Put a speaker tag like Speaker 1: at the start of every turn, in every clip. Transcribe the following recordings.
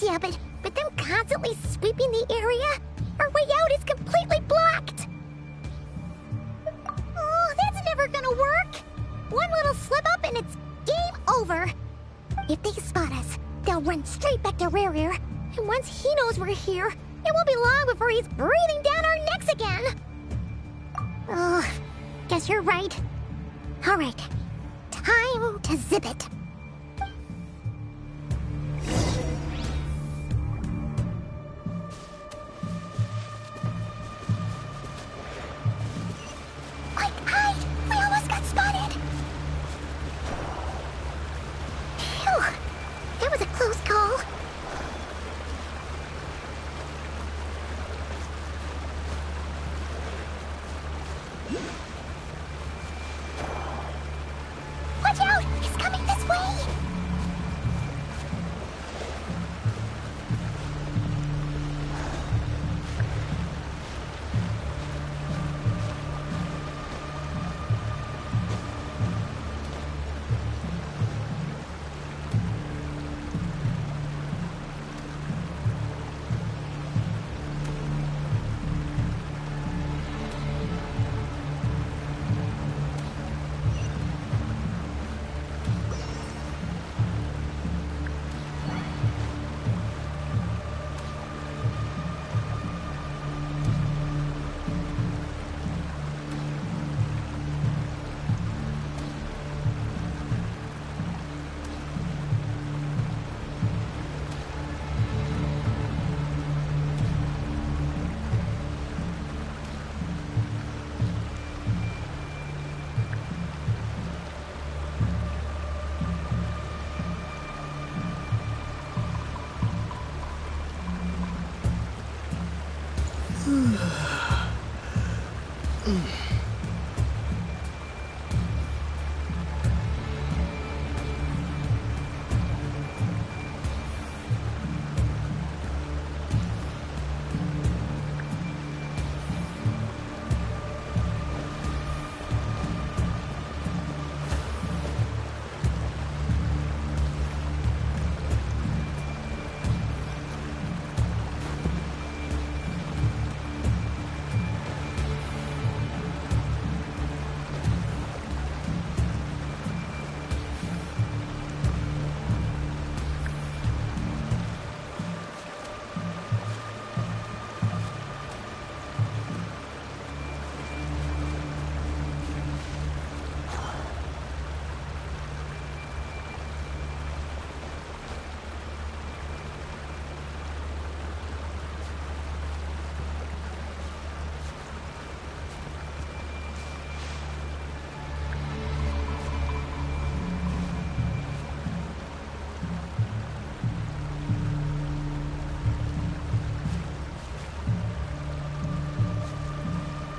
Speaker 1: Yeah, but them constantly sweeping the area? Our way out is completely blocked! Oh, that's never gonna work! One little slip up and it's game over! If they spot us, they'll run straight back to Rare. And once he knows we're here, it won't be long before he's breathing down our necks again! Oh, guess you're right. Alright, time to zip it. Quick, hide! We almost got spotted! Phew, that was a close call. Watch out! He's coming this way!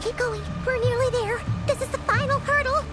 Speaker 1: Keep going. We're nearly there. This is the final hurdle.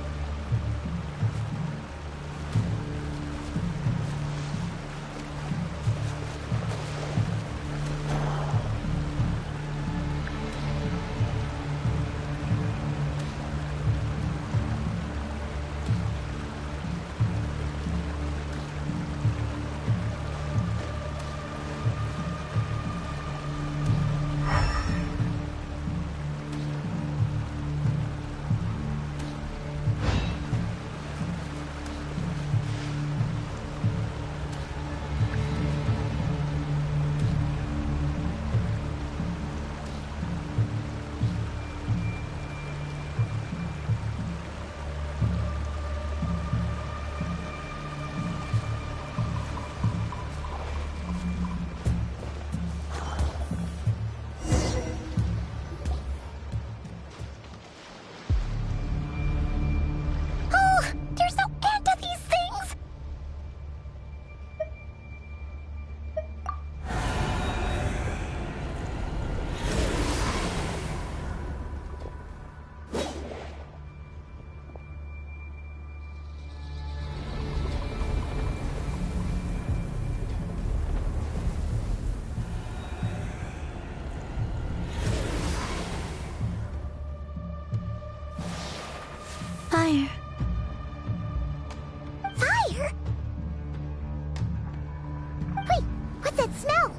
Speaker 1: that smell?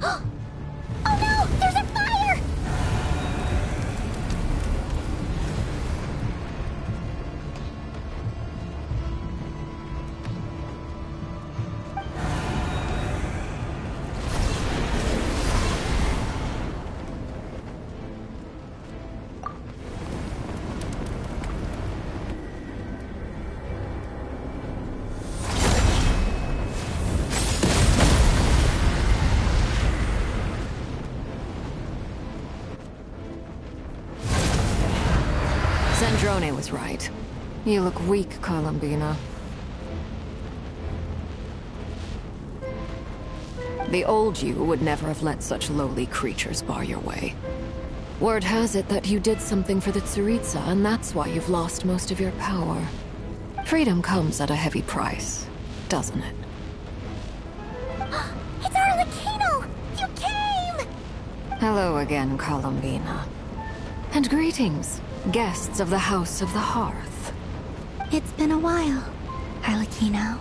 Speaker 1: Oh no! There's a fire!
Speaker 2: Sandrone was right. You look weak, Columbina. The old you would never have let such lowly creatures bar your way. Word has it that you did something for the Tsaritsa, and that's why you've lost most of your power. Freedom comes at a heavy price, doesn't it?
Speaker 1: It's Arlecchino! You came!
Speaker 2: Hello again, Columbina. And greetings, guests of the House of the Hearth.
Speaker 1: It's been a while, Arlecchino.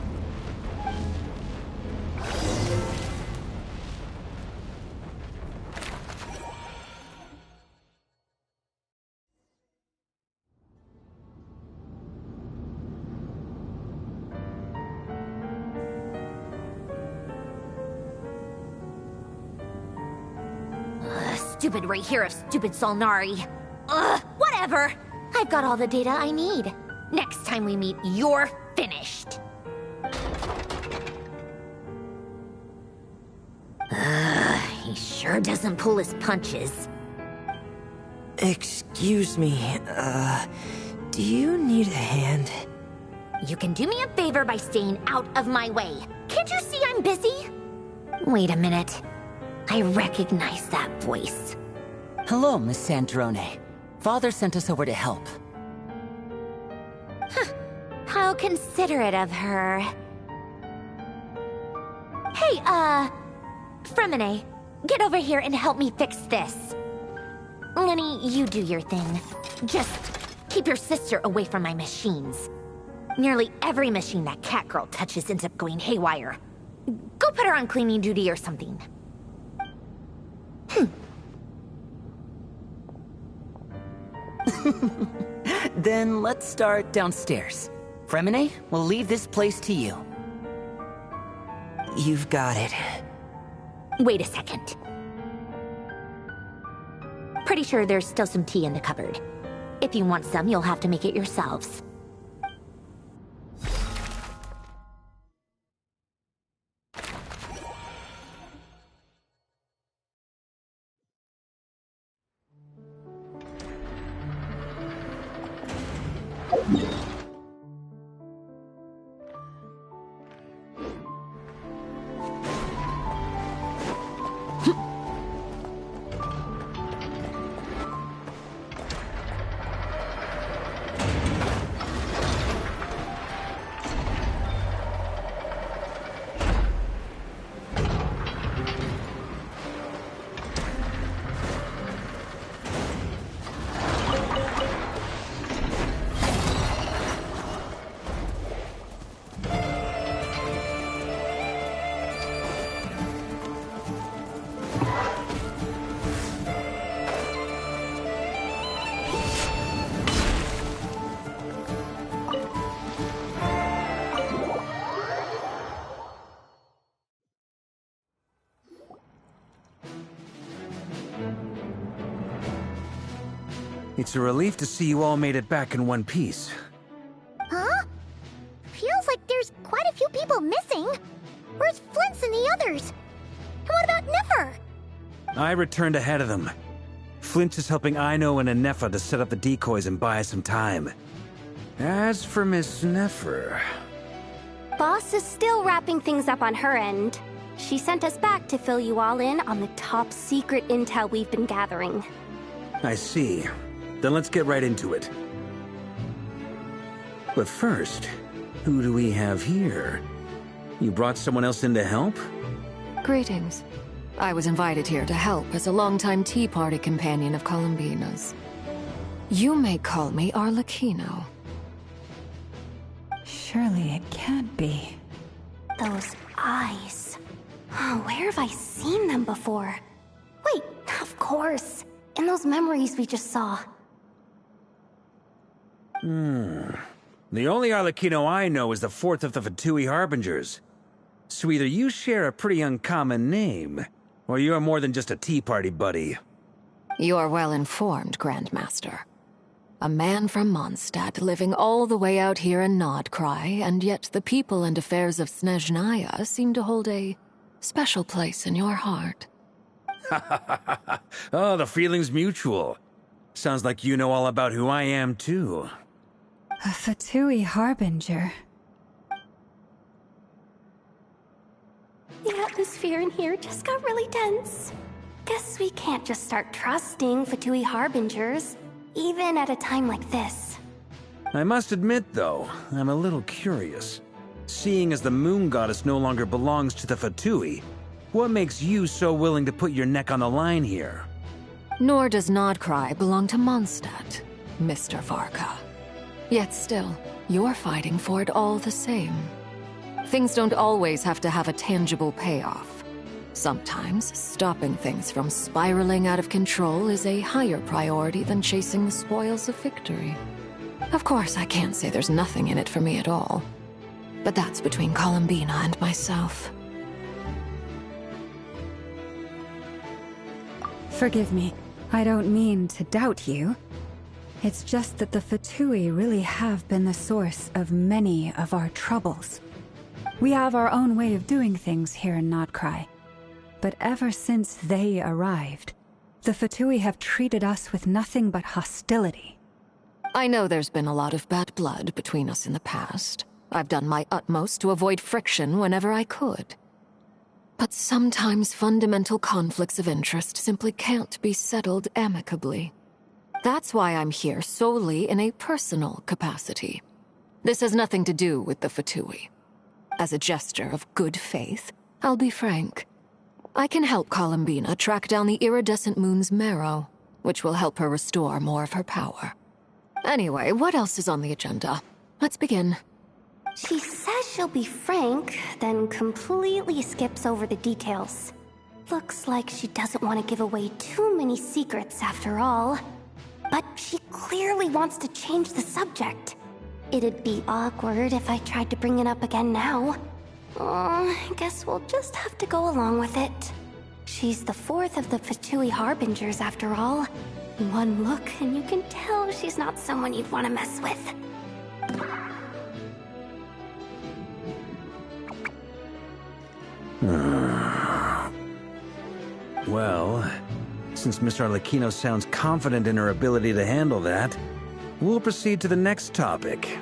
Speaker 3: Stupid right here of stupid Solnari. Ugh, whatever. I've got all the data I need. Next time we meet, you're finished. He sure doesn't pull his punches.
Speaker 4: Excuse me, do you need a hand?
Speaker 3: You can do me a favor by staying out of my way. Can't you see I'm busy? Wait a minute. I recognize that voice.
Speaker 5: Hello, Miss Sandrone. Father sent us over to help.
Speaker 3: How considerate of her. Hey, Fremine, get over here and help me fix this. Lenny, you do your thing. Just keep your sister away from my machines. Nearly every machine that Catgirl touches ends up going haywire. Go put her on cleaning duty or something.
Speaker 5: Then let's start downstairs. Fremine, we'll leave this place to you.
Speaker 4: You've got it.
Speaker 3: Wait a second. Pretty sure there's still some tea in the cupboard. If you want some, you'll have to make it yourselves.
Speaker 6: It's a relief to see you all made it back in one piece.
Speaker 1: Huh? Feels like there's quite a few people missing. Where's Flint's and the others? And what about Nefer?
Speaker 6: I returned ahead of them. Flint is helping Aino and Anefa to set up the decoys and buy us some time. As for Miss Nefer...
Speaker 7: Boss is still wrapping things up on her end. She sent us back to fill you all in on the top secret intel we've been gathering.
Speaker 6: I see. Then let's get right into it. But first, who do we have here? You brought someone else in to help?
Speaker 2: Greetings. I was invited here to help as a longtime Tea Party companion of Columbina's. You may call me Arlecchino.
Speaker 8: Surely it can't be.
Speaker 7: Those eyes. Oh, where have I seen them before? Wait, of course. In those memories we just saw.
Speaker 6: The only Arlecchino I know is the fourth of the Fatui Harbingers. So either you share a pretty uncommon name, or you're more than just a tea party buddy.
Speaker 2: You're well informed, Grandmaster. A man from Mondstadt living all the way out here in Nordkrai, and yet the people and affairs of Snezhnaya seem to hold a special place in your heart.
Speaker 6: Oh, the feeling's mutual. Sounds like you know all about who I am, too.
Speaker 8: A Fatui Harbinger.
Speaker 7: The atmosphere in here just got really tense. Guess we can't just start trusting Fatui Harbingers, even at a time like this.
Speaker 6: I must admit, though, I'm a little curious. Seeing as the moon goddess no longer belongs to the Fatui, what makes you so willing to put your neck on the line here?
Speaker 2: Nor does Nordkrai belong to Mondstadt, Mr. Varka. Yet still, you're fighting for it all the same. Things don't always have to have a tangible payoff. Sometimes, stopping things from spiraling out of control is a higher priority than chasing the spoils of victory. Of course, I can't say there's nothing in it for me at all. But that's between Columbina and myself.
Speaker 8: Forgive me, I don't mean to doubt you. It's just that the Fatui really have been the source of many of our troubles. We have our own way of doing things here in Nordkrai. But ever since they arrived, the Fatui have treated us with nothing but hostility.
Speaker 2: I know there's been a lot of bad blood between us in the past. I've done my utmost to avoid friction whenever I could. But sometimes fundamental conflicts of interest simply can't be settled amicably. That's why I'm here solely in a personal capacity. This has nothing to do with the Fatui. As a gesture of good faith, I'll be frank. I can help Columbina track down the iridescent moon's marrow, which will help her restore more of her power. Anyway, what else is on the agenda? Let's begin.
Speaker 7: She says she'll be frank, then completely skips over the details. Looks like she doesn't want to give away too many secrets after all. But she clearly wants to change the subject. It'd be awkward if I tried to bring it up again now. I guess we'll just have to go along with it. She's the fourth of the Fatui Harbingers after all. One look and you can tell she's not someone you'd want to mess with.
Speaker 6: Well, since Miss Arlecchino sounds confident in her ability to handle that, we'll proceed to the next topic.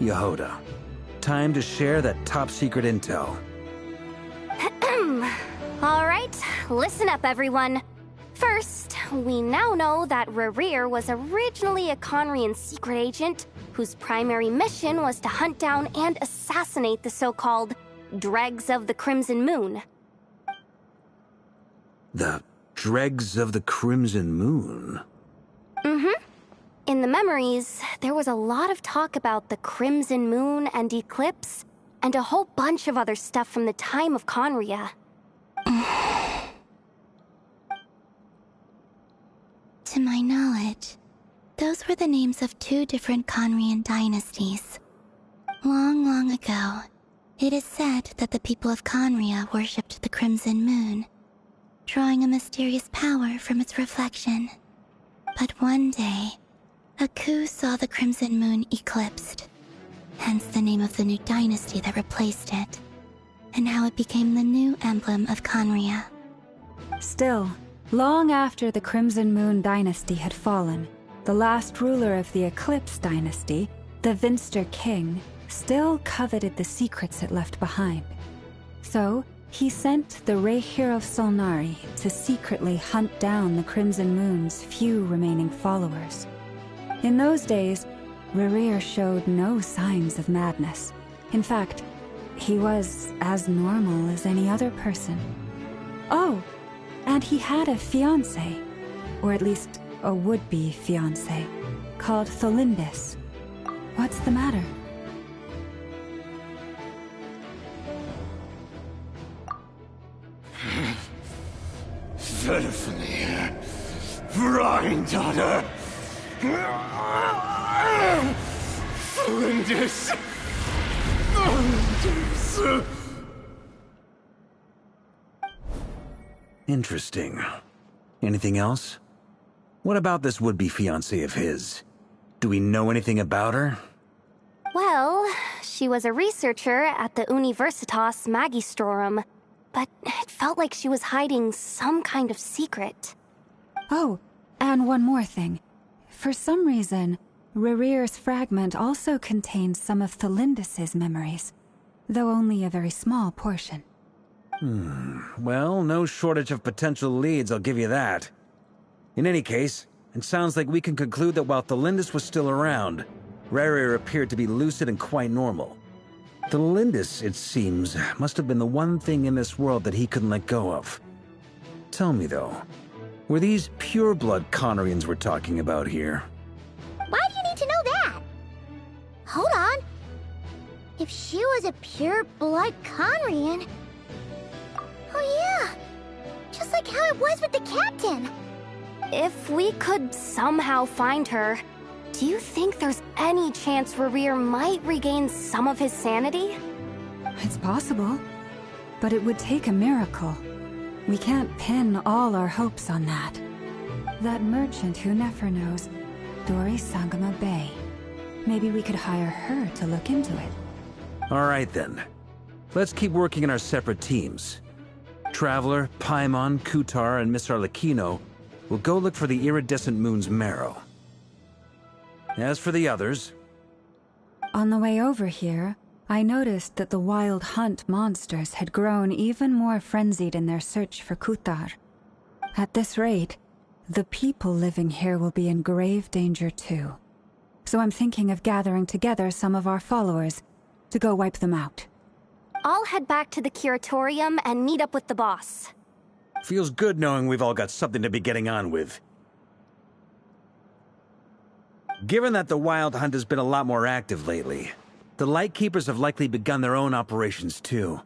Speaker 6: Yehoda, time to share that top-secret intel.
Speaker 7: Alright, listen up everyone. First, we now know that Rerir was originally a Conrian secret agent whose primary mission was to hunt down and assassinate the so-called Dregs of the Crimson Moon.
Speaker 6: The Dregs of the Crimson Moon?
Speaker 7: Mm-hmm. In the memories, there was a lot of talk about the Crimson Moon and Eclipse, and a whole bunch of other stuff from the time of Conria.
Speaker 1: To my knowledge, those were the names of two different Conrian dynasties. Long, long ago, it is said that the people of Conria worshipped the Crimson Moon, drawing a mysterious power from its reflection. But one day, a coup saw the Crimson Moon eclipsed, hence the name of the new dynasty that replaced it, and how it became the new emblem of Conria.
Speaker 8: Still, long after the Crimson Moon dynasty had fallen, the last ruler of the Eclipse dynasty, the Vinster King, still coveted the secrets it left behind. So, he sent the Reihir of Solnari to secretly hunt down the Crimson Moon's few remaining followers. In those days, Rerir showed no signs of madness. In fact, he was as normal as any other person. Oh, and he had a fiancé, or at least a would-be fiancé, called Tholindis. What's the matter?
Speaker 9: Persephone, Brine daughter, Flinders.
Speaker 6: Interesting. Anything else? What about this would-be fiancée of his? Do we know anything about her?
Speaker 7: Well, she was a researcher at the Universitas Magistrorum, but it felt like she was hiding some kind of secret.
Speaker 8: Oh, and one more thing. For some reason, Rerear's fragment also contains some of Thelindis' memories, though only a very small portion.
Speaker 6: Well, no shortage of potential leads, I'll give you that. In any case, it sounds like we can conclude that while Thelindis was still around, Rerear appeared to be lucid and quite normal. Thelindis, it seems, must have been the one thing in this world that he couldn't let go of. Tell me, though, were these pure-blood Conorians we're talking about here?
Speaker 1: Why do you need to know that? Hold on. If she was a pure-blood Conrian... Oh yeah, just like how it was with the captain.
Speaker 7: If we could somehow find her, do you think there's any chance Rerear might regain some of his sanity?
Speaker 8: It's possible, but it would take a miracle. We can't pin all our hopes on that. That merchant who Nefer knows, Dori Sangama Bay. Maybe we could hire her to look into it.
Speaker 6: All right, then. Let's keep working in our separate teams. Traveler, Paimon, Kutar, and Miss Arlecchino will go look for the iridescent moon's marrow. As for the others...
Speaker 8: On the way over here, I noticed that the Wild Hunt monsters had grown even more frenzied in their search for Kutar. At this rate, the people living here will be in grave danger too. So I'm thinking of gathering together some of our followers to go wipe them out.
Speaker 7: I'll head back to the curatorium and meet up with the boss.
Speaker 6: Feels good knowing we've all got something to be getting on with. Given that the Wild Hunt has been a lot more active lately, the Lightkeepers have likely begun their own operations too.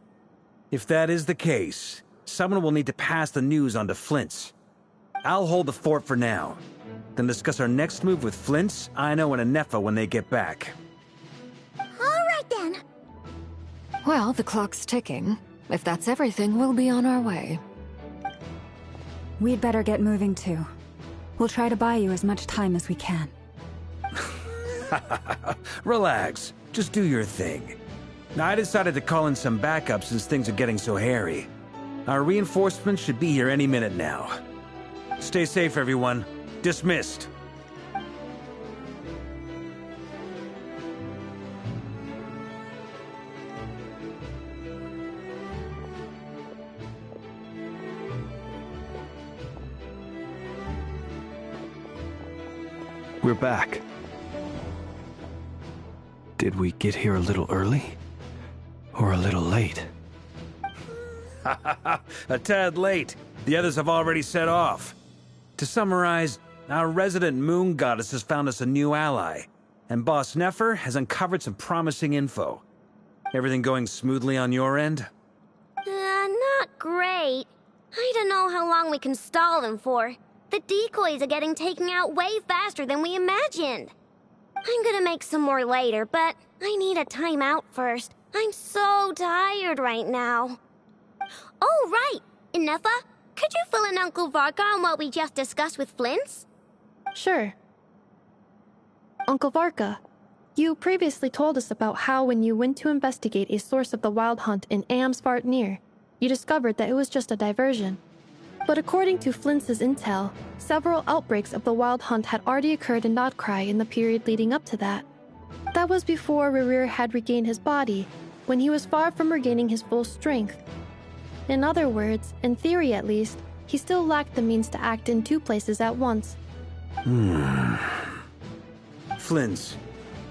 Speaker 6: If that is the case, someone will need to pass the news on to Flint's. I'll hold the fort for now, then discuss our next move with Flint's, Aino, and Anefa when they get back.
Speaker 1: All right then.
Speaker 2: Well, the clock's ticking. If that's everything, we'll be on our way.
Speaker 8: We'd better get moving too. We'll try to buy you as much time as we can.
Speaker 6: Relax. Just do your thing. I decided to call in some backup since things are getting so hairy. Our reinforcements should be here any minute now. Stay safe, everyone. Dismissed.
Speaker 10: We're back. Did we get here a little early? Or a little late?
Speaker 6: A tad late. The others have already set off. To summarize, our resident moon goddess has found us a new ally, and Boss Nefer has uncovered some promising info. Everything going smoothly on your end?
Speaker 1: Not great. I don't know how long we can stall them for. The decoys are getting taken out way faster than we imagined. I'm gonna make some more later, but I need a timeout first. I'm so tired right now. Oh, right! Inefa, could you fill in Uncle Varka on what we just discussed with Flint's?
Speaker 11: Sure. Uncle Varka, you previously told us about how when you went to investigate a source of the Wild Hunt in Amsvartnir, you discovered that it was just a diversion. But according to Flint's intel, several outbreaks of the Wild Hunt had already occurred in Krai in the period leading up to that. That was before Rerear had regained his body, when he was far from regaining his full strength. In other words, in theory at least, he still lacked the means to act in two places at once.
Speaker 6: Flint's,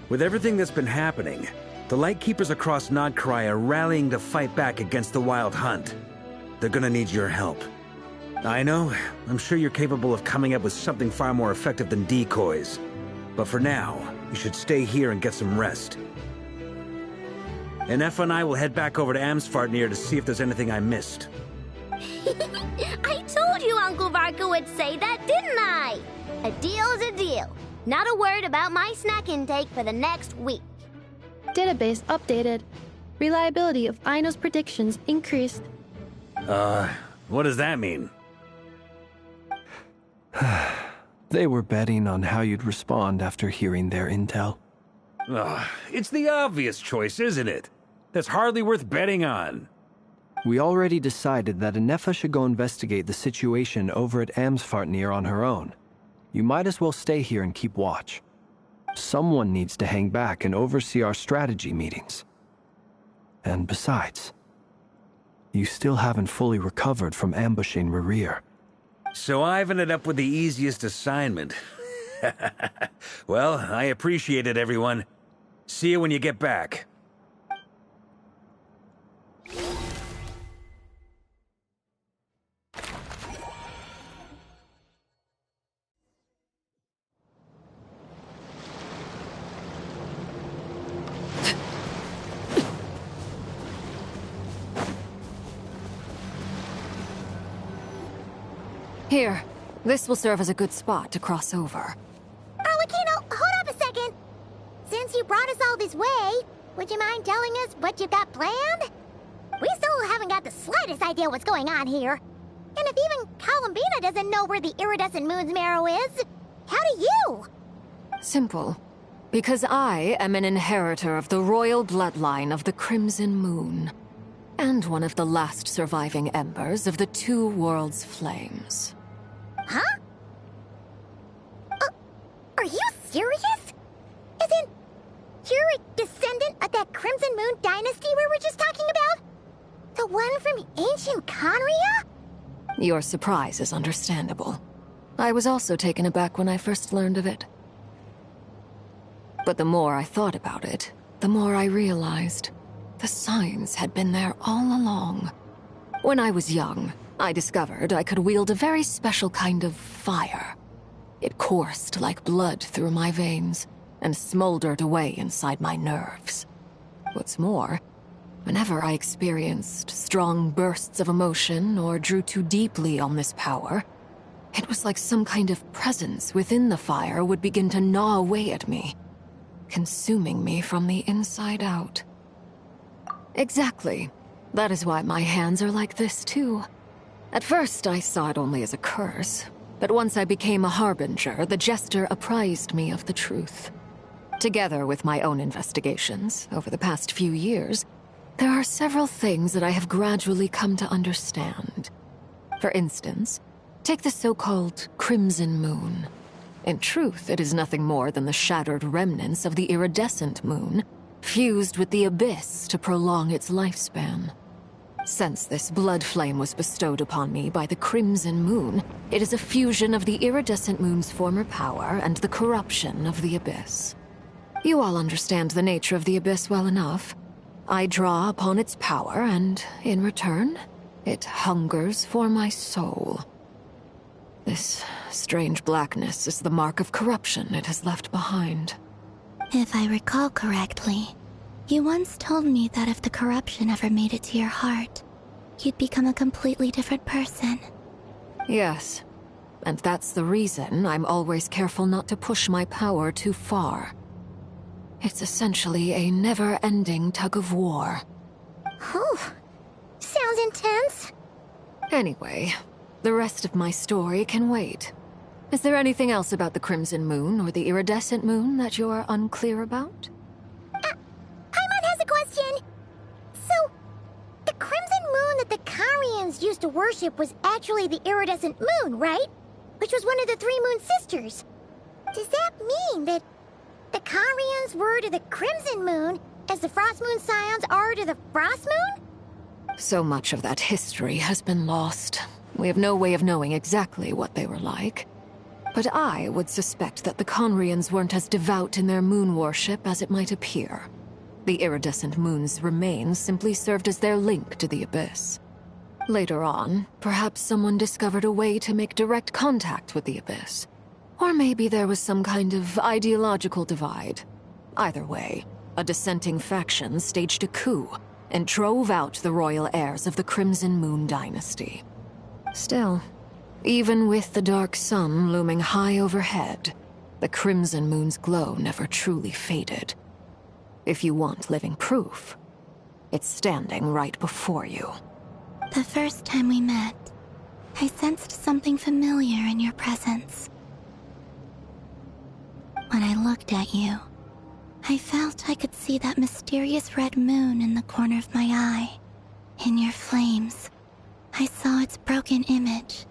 Speaker 6: with everything that's been happening, the Lightkeepers across Krai are rallying to fight back against the Wild Hunt. They're gonna need your help. I know, I'm sure you're capable of coming up with something far more effective than decoys. But for now, you should stay here and get some rest. Anefa and I will head back over to Amsvartnir to see if there's anything I missed.
Speaker 1: I told you, Uncle Varka would say that, didn't I? A deal's a deal. Not a word about my snack intake for the next week.
Speaker 11: Database updated. Reliability of Aino's predictions increased.
Speaker 6: What does that mean?
Speaker 10: They were betting on how you'd respond after hearing their intel.
Speaker 6: It's the obvious choice, isn't it? That's hardly worth betting on.
Speaker 10: We already decided that Anefa should go investigate the situation over at Amsfartnir on her own. You might as well stay here and keep watch. Someone needs to hang back and oversee our strategy meetings. And besides, you still haven't fully recovered from ambushing Rerir.
Speaker 6: So I've ended up with the easiest assignment. Well, I appreciate it, everyone. See you when you get back.
Speaker 2: Here, this will serve as a good spot to cross over.
Speaker 1: Arlecchino, hold up a second. Since you brought us all this way, would you mind telling us what you've got planned? We still haven't got the slightest idea what's going on here. And if even Columbina doesn't know where the iridescent moon's marrow is, how do you?
Speaker 2: Simple. Because I am an inheritor of the royal bloodline of the Crimson Moon, and one of the last surviving embers of the Two Worlds' flames.
Speaker 1: Huh? Are you serious? Isn't you're a descendant of that Crimson Moon dynasty we were just talking about? The one from ancient Conria?
Speaker 2: Your surprise is understandable. I was also taken aback when I first learned of it. But the more I thought about it, the more I realized the signs had been there all along. When I was young, I discovered I could wield a very special kind of fire. It coursed like blood through my veins and smoldered away inside my nerves. What's more, whenever I experienced strong bursts of emotion or drew too deeply on this power, it was like some kind of presence within the fire would begin to gnaw away at me, consuming me from the inside out. Exactly. That is why my hands are like this, too. At first, I saw it only as a curse, but once I became a harbinger, the Jester apprised me of the truth. Together with my own investigations, over the past few years, there are several things that I have gradually come to understand. For instance, take the so-called Crimson Moon. In truth, it is nothing more than the shattered remnants of the iridescent moon, fused with the abyss to prolong its lifespan. Since this blood flame was bestowed upon me by the Crimson Moon, it is a fusion of the iridescent moon's former power and the corruption of the abyss. You all understand the nature of the abyss well enough. I draw upon its power, and in return, it hungers for my soul. This strange blackness is the mark of corruption it has left behind.
Speaker 7: If I recall correctly, you once told me that if the corruption ever made it to your heart, you'd become a completely different person.
Speaker 2: Yes, and that's the reason I'm always careful not to push my power too far. It's essentially a never-ending tug-of-war.
Speaker 1: Whew. Sounds intense.
Speaker 2: Anyway, the rest of my story can wait. Is there anything else about the Crimson Moon or the Iridescent Moon that you're unclear about?
Speaker 1: Paimon has a question. So, the Crimson Moon that the Carians used to worship was actually the Iridescent Moon, right? Which was one of the three Moon Sisters. Does that mean that the Carians were to the Crimson Moon as the Frost Moon Scions are to the Frost Moon?
Speaker 2: So much of that history has been lost. We have no way of knowing exactly what they were like. But I would suspect that the Conrians weren't as devout in their moon worship as it might appear. The iridescent moon's remains simply served as their link to the abyss. Later on, perhaps someone discovered a way to make direct contact with the abyss. Or maybe there was some kind of ideological divide. Either way, a dissenting faction staged a coup and drove out the royal heirs of the Crimson Moon dynasty. Still, Even with the dark sun looming high overhead, the Crimson Moon's glow never truly faded. If you want living proof, it's standing right before you.
Speaker 7: The first time we met, I sensed something familiar in your presence. When I looked at you, I felt I could see that mysterious red moon in the corner of my eye. In your flames, I saw its broken image,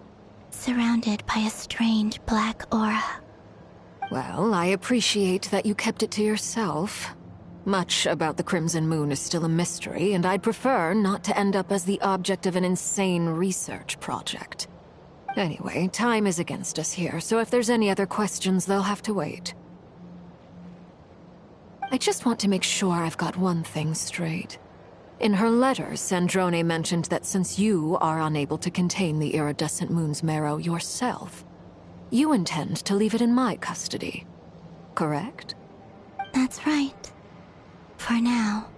Speaker 7: surrounded by a strange black aura.
Speaker 2: Well, I appreciate that you kept it to yourself. Much about the Crimson Moon is still a mystery, and I'd prefer not to end up as the object of an insane research project. Anyway, time is against us here, so if there's any other questions, they'll have to wait. I just want to make sure I've got one thing straight. In her letters, Sandrone mentioned that since you are unable to contain the iridescent moon's marrow yourself, you intend to leave it in my custody. Correct?
Speaker 7: That's right. For now,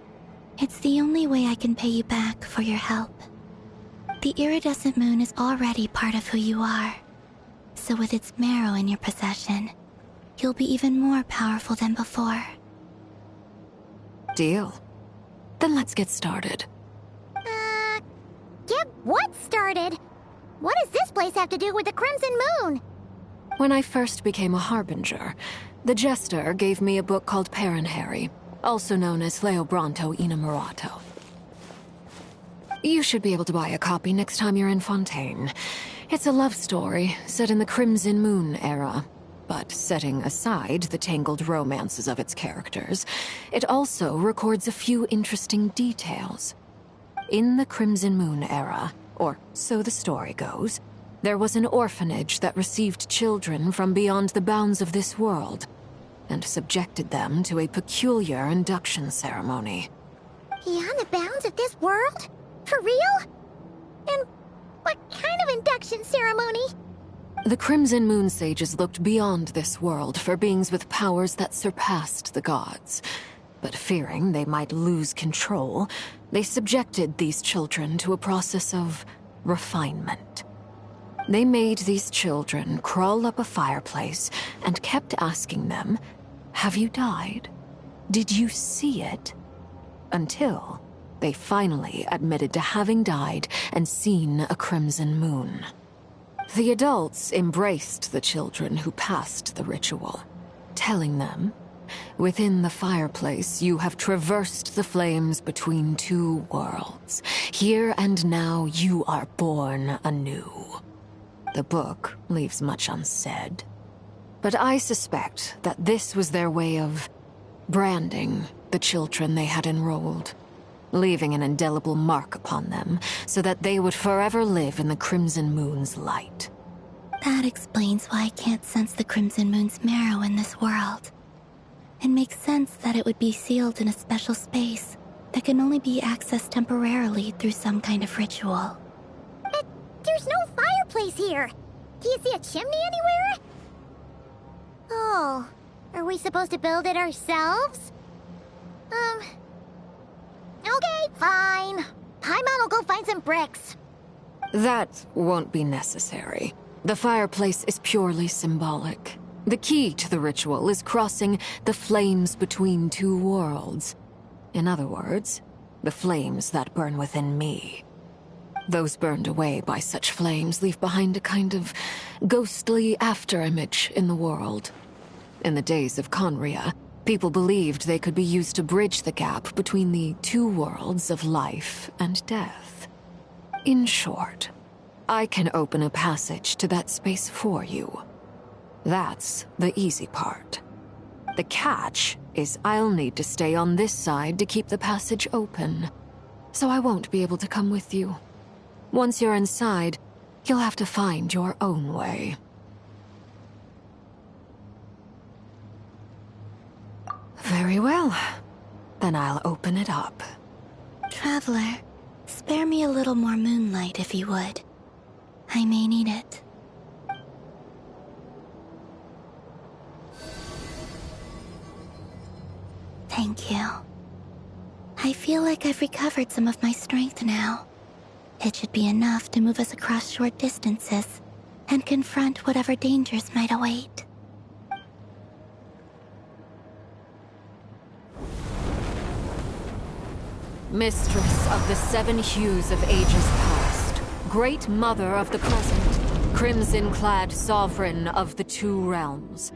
Speaker 7: it's the only way I can pay you back for your help. The iridescent moon is already part of who you are. So with its marrow in your possession, you'll be even more powerful than before.
Speaker 2: Deal. Then let's get started.
Speaker 1: Get what started? What does this place have to do with the Crimson Moon?
Speaker 2: When I first became a Harbinger, the Jester gave me a book called Paranhari, also known as Leobranto Inamorato. You should be able to buy a copy next time you're in Fontaine. It's a love story set in the Crimson Moon era. But setting aside the tangled romances of its characters, it also records a few interesting details. In the Crimson Moon era, or so the story goes, there was an orphanage that received children from beyond the bounds of this world, and subjected them to a peculiar induction ceremony.
Speaker 1: Beyond the bounds of this world? For real? And what kind of induction ceremony?
Speaker 2: The Crimson Moon sages looked beyond this world for beings with powers that surpassed the gods. But fearing they might lose control, they subjected these children to a process of refinement. They made these children crawl up a fireplace and kept asking them, "Have you died? Did you see it?" Until they finally admitted to having died and seen a crimson moon. The adults embraced the children who passed the ritual, telling them, "Within the fireplace, you have traversed the flames between two worlds. Here and now, you are born anew." The book leaves much unsaid, but I suspect that this was their way of branding the children they had enrolled, leaving an indelible mark upon them so that they would forever live in the Crimson Moon's light.
Speaker 7: That explains why I can't sense the Crimson Moon's marrow in this world. It makes sense that it would be sealed in a special space that can only be accessed temporarily through some kind of ritual.
Speaker 1: But there's no fireplace here. Do you see a chimney anywhere? Oh, are we supposed to build it ourselves? Okay, fine. Paimon will go find some bricks.
Speaker 2: That won't be necessary. The fireplace is purely symbolic. The key to the ritual is crossing the flames between two worlds. In other words, the flames that burn within me. Those burned away by such flames leave behind a kind of ghostly afterimage in the world. In the days of Conria, people believed they could be used to bridge the gap between the two worlds of life and death. In short, I can open a passage to that space for you. That's the easy part. The catch is I'll need to stay on this side to keep the passage open, so I won't be able to come with you. Once you're inside, you'll have to find your own way. Very well. Then I'll open it up.
Speaker 7: Traveler, spare me a little more moonlight if you would. I may need it. Thank you. I feel like I've recovered some of my strength now. It should be enough to move us across short distances and confront whatever dangers might await.
Speaker 2: Mistress of the 7 hues of ages past, Great Mother of the present, crimson-clad sovereign of the 2 realms,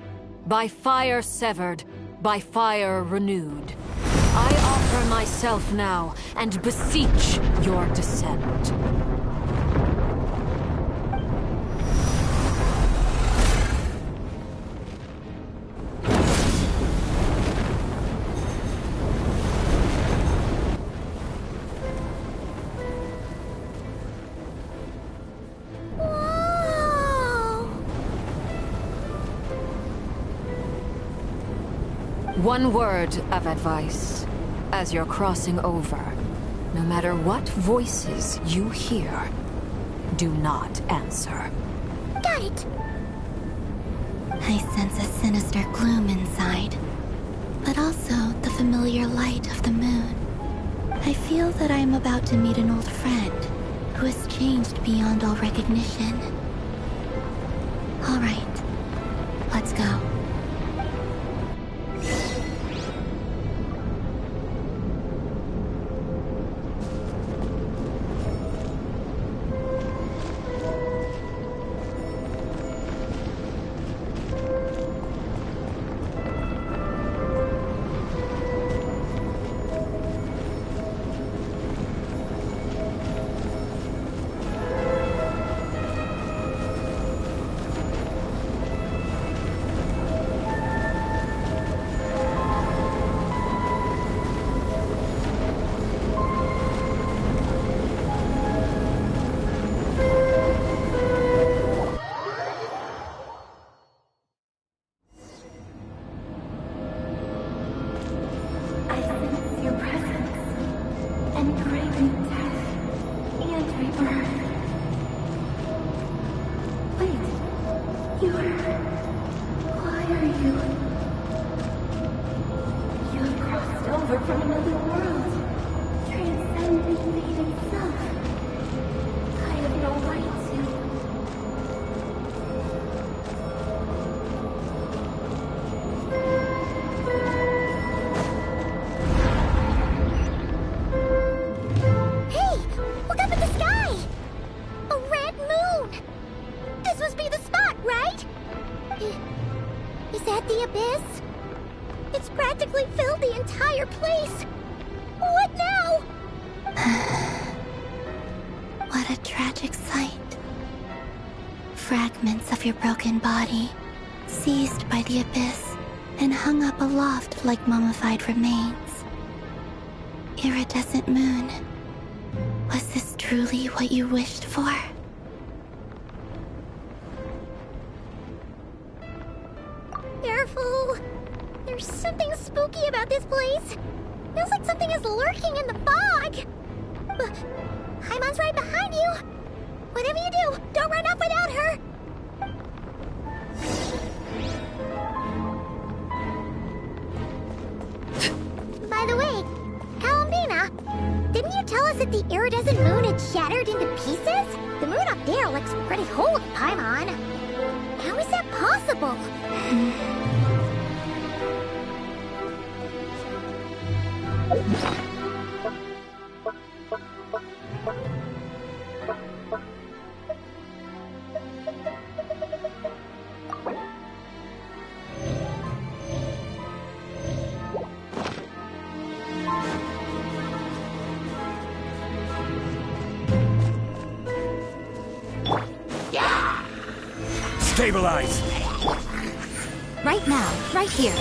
Speaker 2: by fire severed, by fire renewed, I offer myself now and beseech your descent. One word of advice. As you're crossing over, no matter what voices you hear, do not answer.
Speaker 1: Got it!
Speaker 7: I sense a sinister gloom inside, but also the familiar light of the moon. I feel that I am about to meet an old friend who has changed beyond all recognition. All right, let's go. Fragments of your broken body, seized by the abyss, and hung up aloft like mummified remains. Iridescent moon, was this truly what you wished for?
Speaker 1: Careful! There's something spooky about this place. Feels like something is lurking in the fog. Paimon's right behind you. Whatever you do, don't run off without her! By the way, Alambina, didn't you tell us that the iridescent moon had shattered into pieces? The moon up there looks pretty whole, Paimon. How is that possible?
Speaker 6: Stabilize!
Speaker 3: Right now, right here.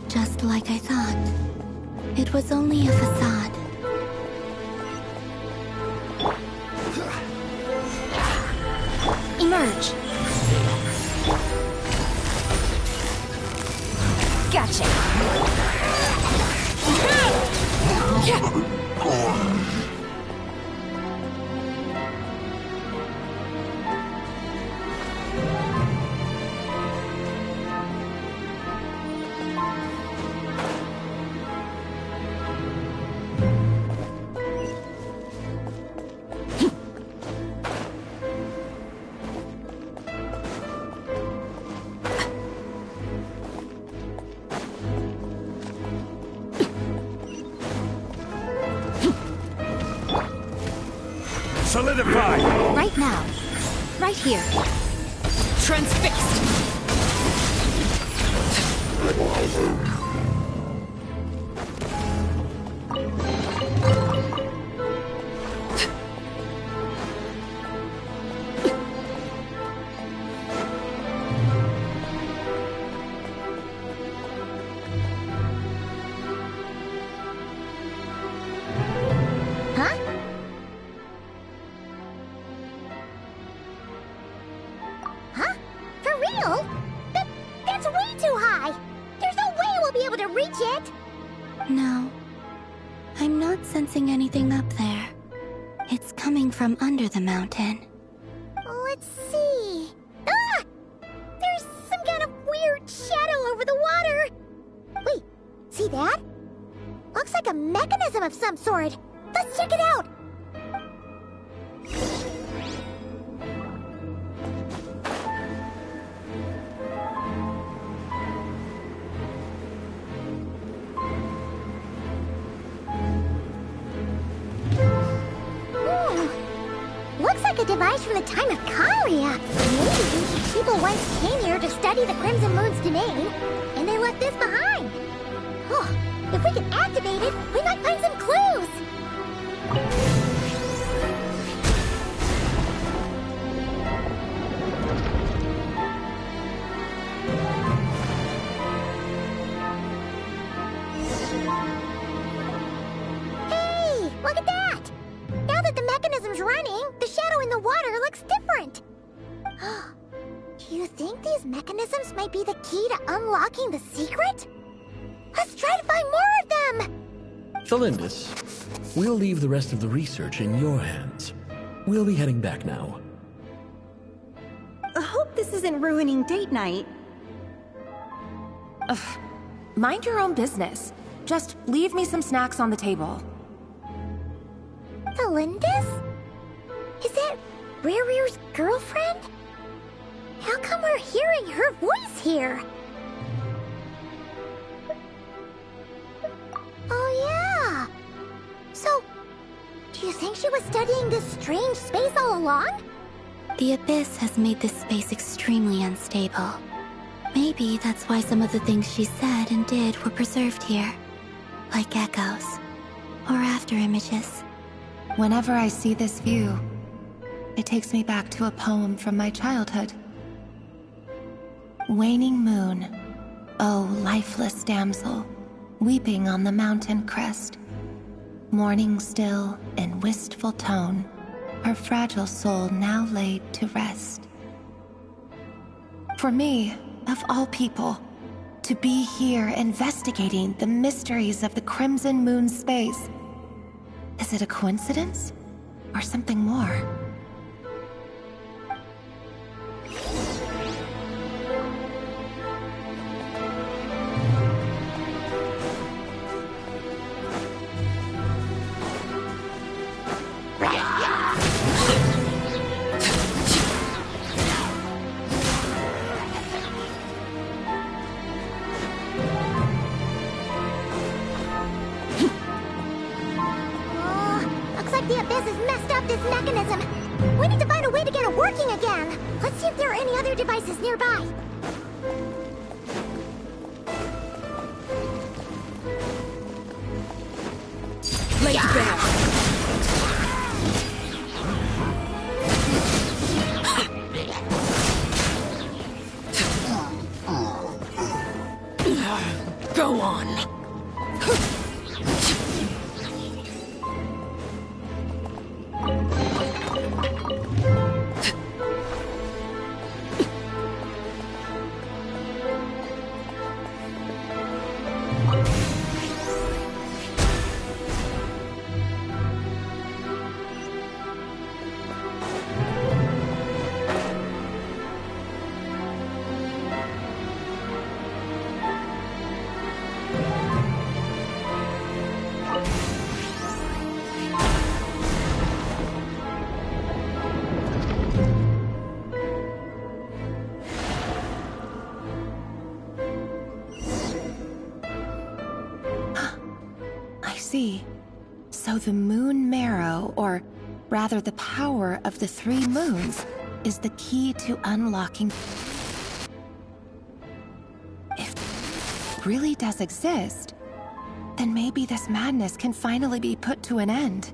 Speaker 7: Just like I thought. It was only a facade.
Speaker 3: Emerge. Gotcha.
Speaker 9: Solidify!
Speaker 3: Right now. Right here.
Speaker 2: Transfixed!
Speaker 1: Huh? Huh? For real? That's way too high! There's no way we'll be able to reach it!
Speaker 7: No. I'm not sensing anything up there. It's coming from under the mountain.
Speaker 1: Let's see... Ah! There's some kind of weird shadow over the water! Wait, see that? Looks like a mechanism of some sort. Let's check it out! Looks like a device from the time of Kalia. Maybe people once came here to study the Crimson Moon's domain, and they left this behind. Oh, if we can activate it, we might find some clues. Hey, look at that! Now that the mechanism's running, the shadow in the water looks different. Do you think these mechanisms might be the key to unlocking the secret? Let's try to find more of them!
Speaker 12: Thalindis, we'll leave the rest of the research in your hands. We'll be heading back now.
Speaker 13: I hope this isn't ruining date night.
Speaker 14: Ugh. Mind your own business. Just leave me some snacks on the table.
Speaker 1: Thalindis? Is that Rearrear's girlfriend? How come we're hearing her voice here? Oh yeah! So, do you think she was studying this strange space all along?
Speaker 7: The Abyss has made this space extremely unstable. Maybe that's why some of the things she said and did were preserved here. Like echoes. Or after images.
Speaker 14: Whenever I see this view, it takes me back to a poem from my childhood. Waning moon, oh lifeless damsel, weeping on the mountain crest. Mourning still in wistful tone, her fragile soul now laid to rest. For me, of all people, to be here investigating the mysteries of the Crimson Moon space, is it a coincidence or something more?
Speaker 1: The Abyss has messed up this mechanism. We need to find a way to get it working again. Let's see if there are any other devices nearby.
Speaker 2: Laid bare. Go on.
Speaker 14: So the moon marrow, or Rather, the power of the 3 moons is the key to unlocking... If it really does exist, then maybe this madness can finally be put to an end.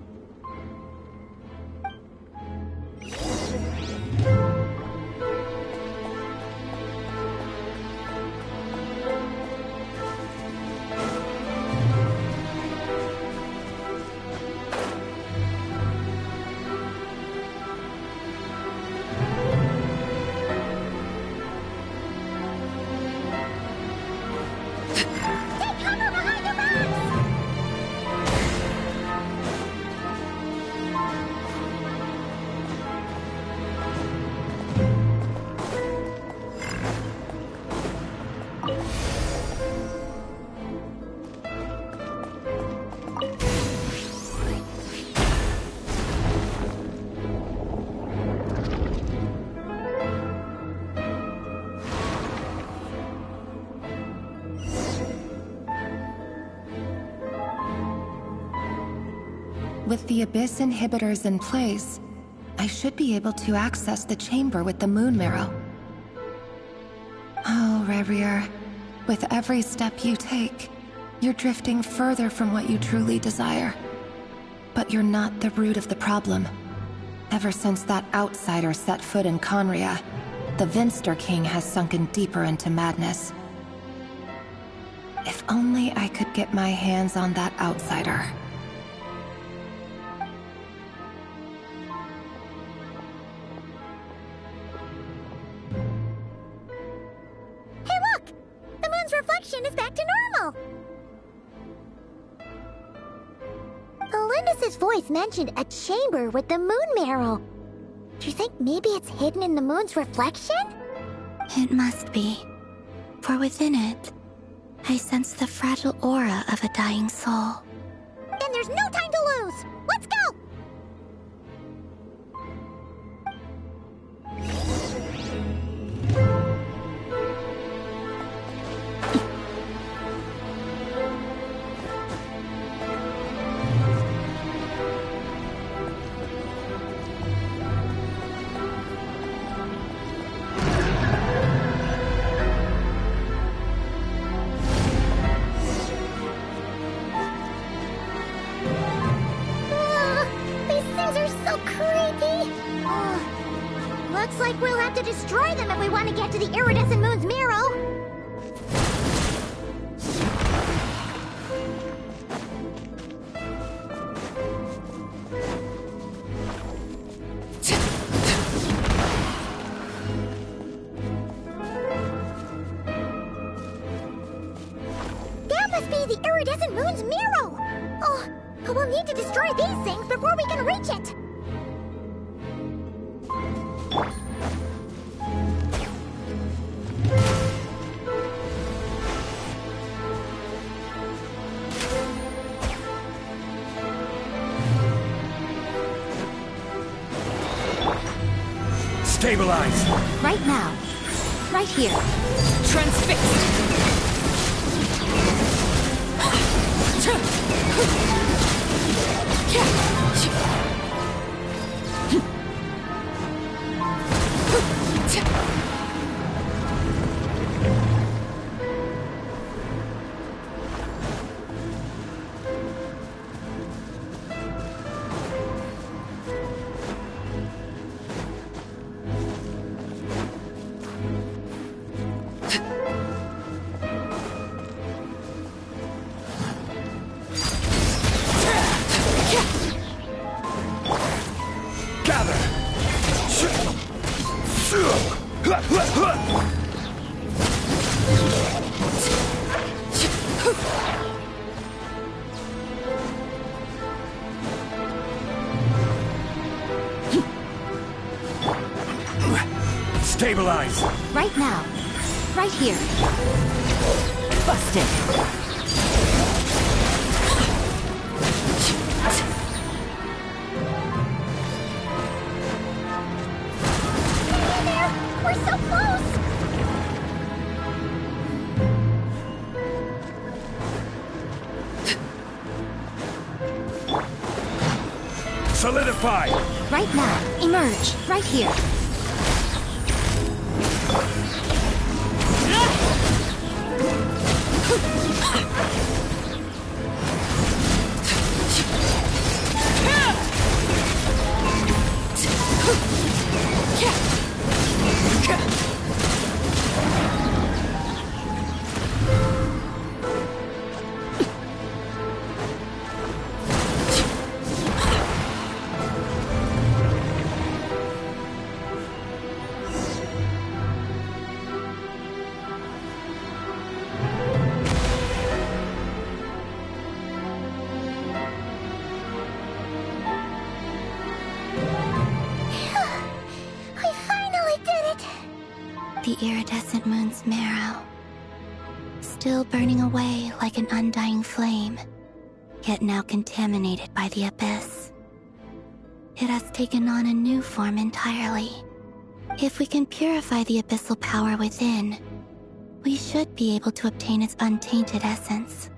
Speaker 14: With the Abyss inhibitors in place, I should be able to access the chamber with the moon marrow. Oh, Rerir, with every step you take, you're drifting further from what you truly desire. But you're not the root of the problem. Ever since that outsider set foot in Conria, the Vinster King has sunken deeper into madness. If only I could get my hands on that outsider.
Speaker 1: Is back to normal. Elendis' voice mentioned a chamber with the moon marrow. Do you think maybe it's hidden in the moon's reflection?
Speaker 15: It must be. For within it, I sense the fragile aura of a dying soul.
Speaker 1: Then there's no time to lose! Let's go! Looks like we'll have to destroy them if we want to get to the iridescent moon's marrow. That must be the iridescent moon's marrow. Oh, we'll need to destroy these things before we can reach it.
Speaker 16: Stabilize!
Speaker 3: Right now. Right here.
Speaker 2: Transfixed!
Speaker 16: Stabilize!
Speaker 3: Right now. Right here. Busted.
Speaker 1: We're so close!
Speaker 6: Solidify!
Speaker 15: Right now. Emerge. Right here. The iridescent moon's marrow, still burning away like an undying flame, yet now contaminated by the abyss. It has taken on a new form entirely. If we can purify the abyssal power within, we should be able to obtain its untainted essence.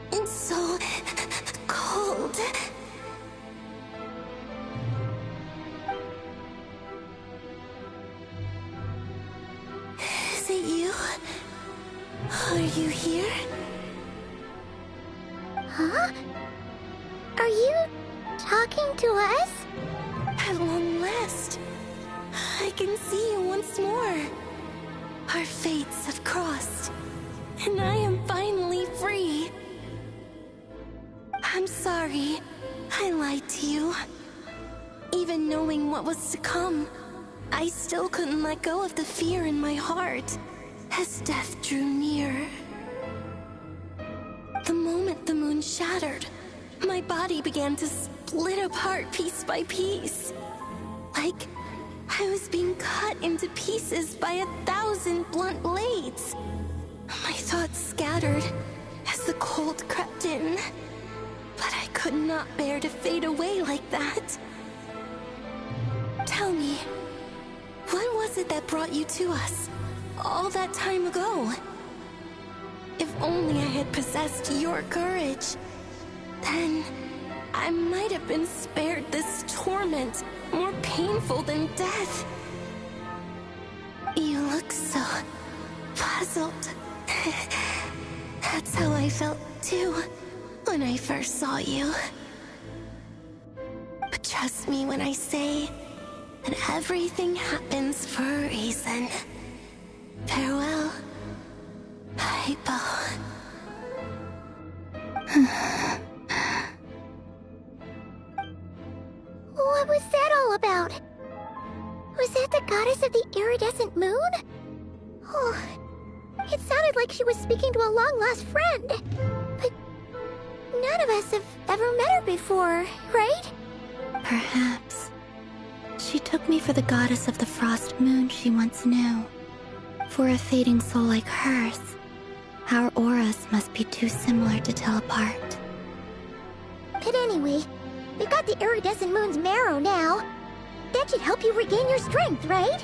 Speaker 7: It's so cold. Is it you? Are you here?
Speaker 1: Huh? Are you talking to us?
Speaker 7: At long last, I can see you once more. Our fates have crossed, and I am finally free. I'm sorry, I lied to you. Even knowing what was to come, I still couldn't let go of the fear in my heart as death drew near. The moment the moon shattered, my body began to split apart piece by piece. Like I was being cut into pieces by 1,000 blunt blades. My thoughts scattered as the cold crept in. But I could not bear to fade away like that. Tell me, what was it that brought you to us all that time ago? If only I had possessed your courage, then I might have been spared this torment more painful than death. You look so puzzled. That's how I felt too when I first saw you. But trust me when I say that everything happens for a reason. Farewell, Hypo.
Speaker 1: What was that all about? Was that the goddess of the iridescent moon? Oh, it sounded like she was speaking to a long-lost friend. But none of us have ever met her before, right?
Speaker 15: Perhaps. She took me for the goddess of the frost moon she once knew. For a fading soul like hers, our auras must be too similar to tell apart.
Speaker 1: But anyway, we've got the iridescent moon's marrow now. That should help you regain your strength, right?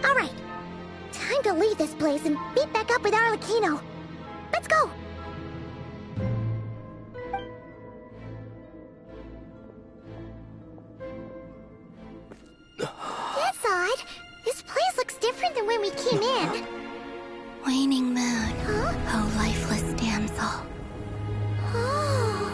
Speaker 1: Alright, time to leave this place and meet back up with Arlecchino. Let's go! That's odd. This place looks different than when we came in.
Speaker 15: Waning moon,
Speaker 1: Huh?
Speaker 15: oh lifeless damsel.
Speaker 1: Oh.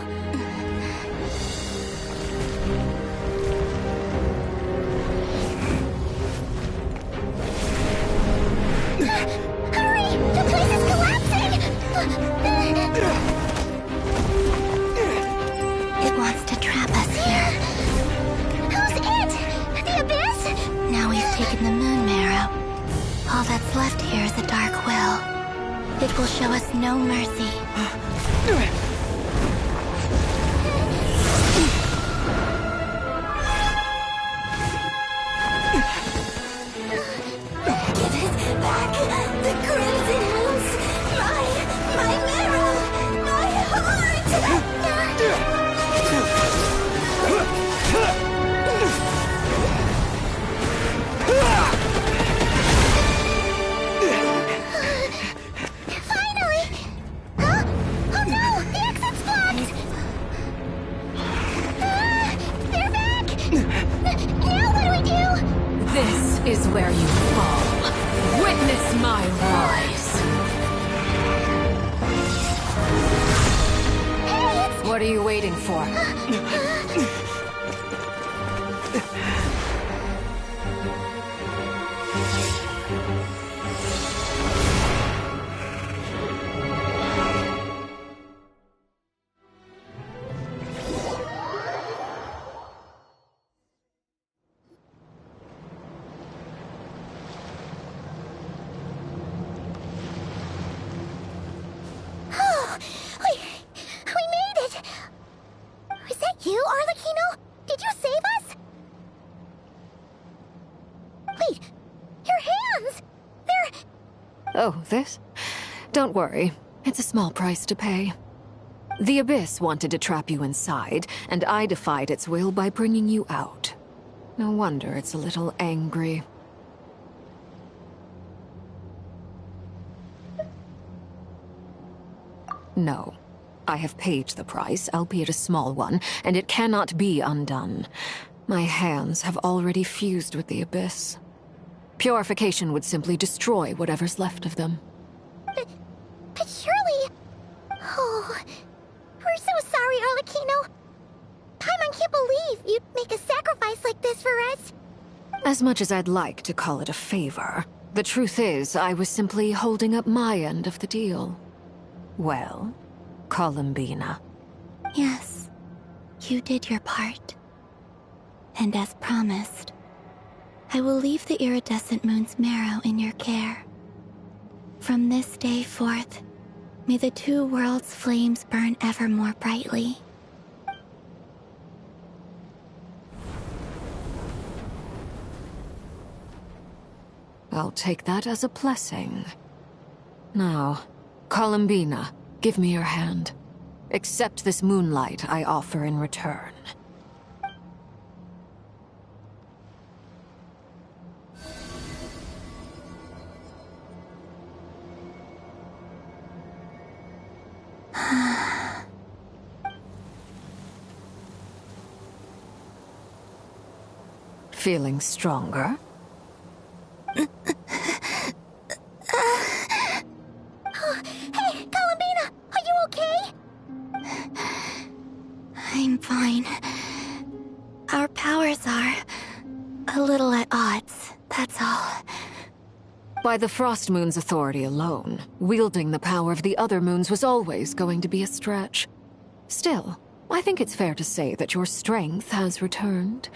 Speaker 1: Hurry! The place is collapsing!
Speaker 15: It wants to trap us here.
Speaker 1: Who's it? The abyss?
Speaker 15: Now we've taken the moon marrow. All that's left here is a dark will. It will show us no mercy.
Speaker 7: Give it back! The crimson moons! My marrow! My heart!
Speaker 2: is where you fall. Witness my rise.
Speaker 1: Hey,
Speaker 2: what are you waiting for?
Speaker 1: We made it! Was that you, Arlecchino? Did you save us? Wait, your hands! They're...
Speaker 2: Oh, this? Don't worry. It's a small price to pay. The Abyss wanted to trap you inside, and I defied its will by bringing you out. No wonder it's a little angry. No. I have paid the price, albeit a small one, and it cannot be undone. My hands have already fused with the Abyss. Purification would simply destroy whatever's left of them.
Speaker 1: But surely... Oh... We're so sorry, Arlecchino. Paimon can't believe you'd make a sacrifice like this for us.
Speaker 2: As much as I'd like to call it a favor, the truth is I was simply holding up my end of the deal. Well, Columbina.
Speaker 15: Yes, you did your part. And as promised, I will leave the iridescent moon's marrow in your care. From this day forth, may the two worlds' flames burn ever more brightly.
Speaker 2: I'll take that as a blessing. Now, Columbina, give me your hand. Accept this moonlight I offer in return. Feeling stronger?
Speaker 1: Hey, Columbina! Are you okay?
Speaker 15: I'm fine. Our powers are a little at odds, that's all.
Speaker 2: By the Frost Moon's authority alone, wielding the power of the other moons was always going to be a stretch. Still, I think it's fair to say that your strength has returned.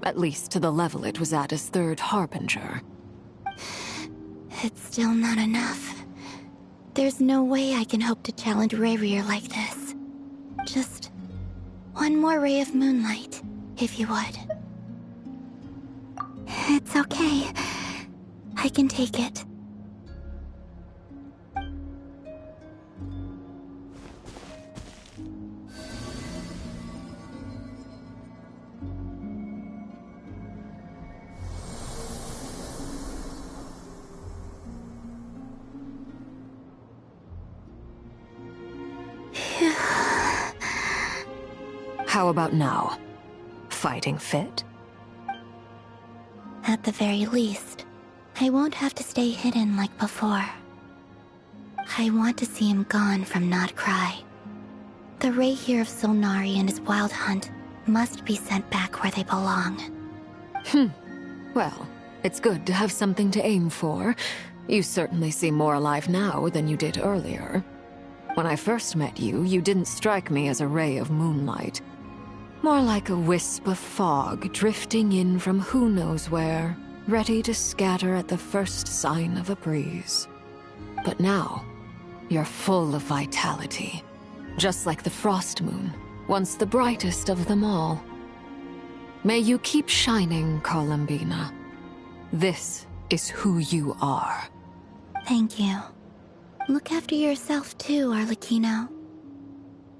Speaker 2: At least to the level it was at as Third Harbinger.
Speaker 15: It's still not enough. There's no way I can hope to challenge Rayrir like this. Just one more ray of moonlight, if you would. It's okay. I can take it.
Speaker 2: How about now? Fighting fit?
Speaker 15: At the very least, I won't have to stay hidden like before. I want to see him gone from Not Krai. The Rayrir of Solnari and his wild hunt must be sent back where they belong.
Speaker 2: Well, it's good to have something to aim for. You certainly seem more alive now than you did earlier. When I first met you, you didn't strike me as a ray of moonlight. More like a wisp of fog drifting in from who knows where, ready to scatter at the first sign of a breeze. But now, you're full of vitality. Just like the Frost Moon, once the brightest of them all. May you keep shining, Columbina. This is who you are.
Speaker 15: Thank you. Look after yourself too, Arlecchino.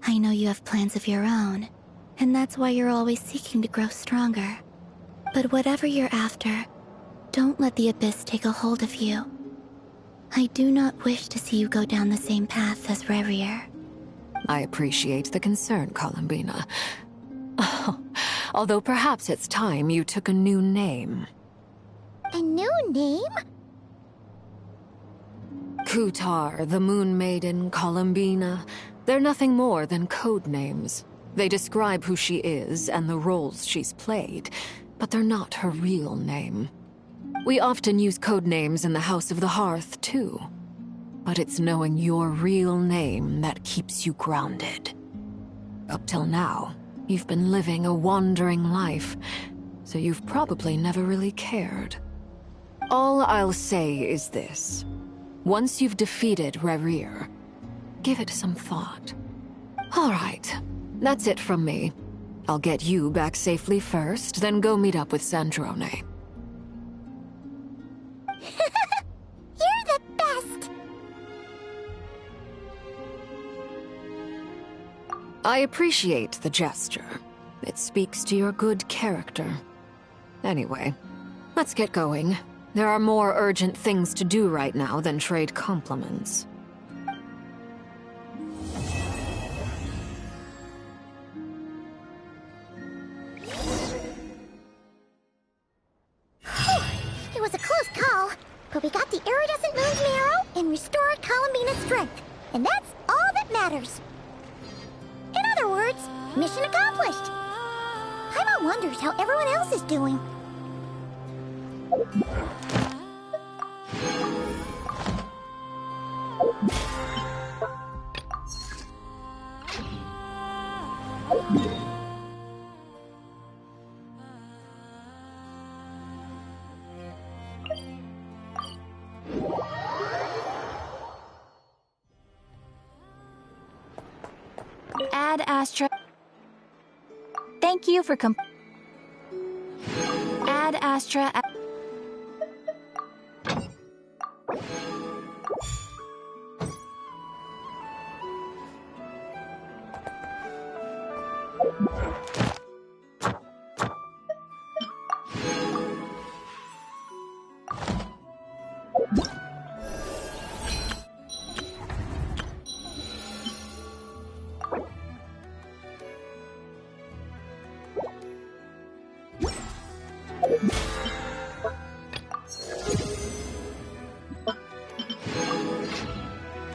Speaker 15: I know you have plans of your own, and that's why you're always seeking to grow stronger. But whatever you're after, don't let the Abyss take a hold of you. I do not wish to see you go down the same path as Rayrir.
Speaker 2: I appreciate the concern, Columbina. Although perhaps it's time you took a new name.
Speaker 1: A new name?
Speaker 2: Kutar, the Moon Maiden, Columbina. They're nothing more than code names. They describe who she is and the roles she's played, but they're not her real name. We often use code names in the House of the Hearth, too. But it's knowing your real name that keeps you grounded. Up till now, you've been living a wandering life, so you've probably never really cared. All I'll say is this. Once you've defeated Rerir, give it some thought. All right, that's it from me. I'll get you back safely first, then go meet up with Sandrone.
Speaker 1: You're the best!
Speaker 2: I appreciate the gesture. It speaks to your good character. Anyway, let's get going. There are more urgent things to do right now than trade compliments.
Speaker 1: It was a close call, but we got the iridescent moon's marrow and restored Columbina's strength, and that's all that matters. In other words, mission accomplished. Paimon wonders how everyone else is doing.
Speaker 15: Ad Astra. Thank you for Ad Astra.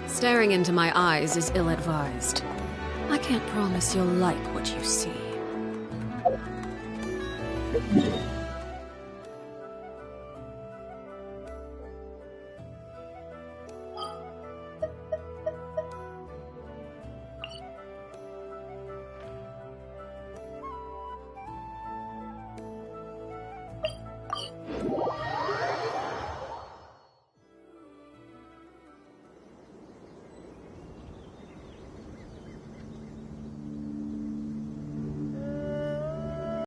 Speaker 2: Staring into my eyes is ill-advised. I can't promise you'll like what you see.